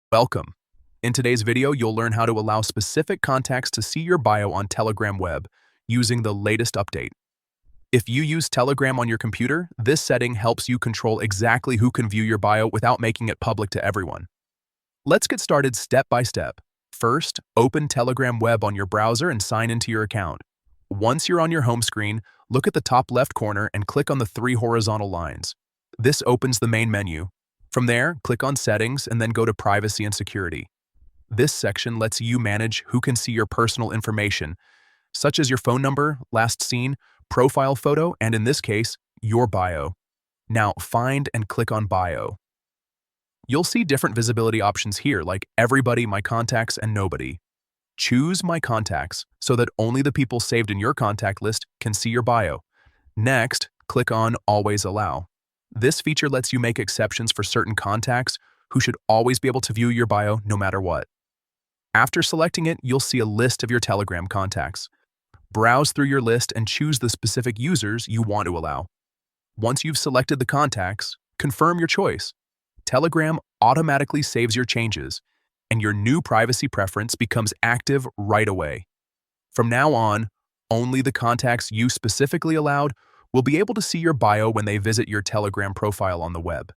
Welcome. In today's video, you'll learn how to allow specific contacts to see your bio on Telegram web using the latest update. If you use Telegram on your computer, this setting helps you control exactly who can view your bio without making it public to everyone. Let's get started step by step. First, open Telegram web on your browser and sign into your account. Once you're on your home screen, look at the top left corner and click on the three horizontal lines. This opens the main menu. From there, click on Settings and then go to Privacy and Security. This section lets you manage who can see your personal information, such as your phone number, last seen, profile photo, and in this case, your bio. Now, find and click on Bio. You'll see different visibility options here like Everybody, My Contacts, and Nobody. Choose My Contacts so that only the people saved in your contact list can see your bio. Next, click on Always Allow. This feature lets you make exceptions for certain contacts who should always be able to view your bio no matter what. After selecting it, you'll see a list of your Telegram contacts. Browse through your list and choose the specific users you want to allow. Once you've selected the contacts, confirm your choice. Telegram automatically saves your changes, and your new privacy preference becomes active right away. From now on, only the contacts you specifically allowed will be able to see your bio when they visit your Telegram profile on the web.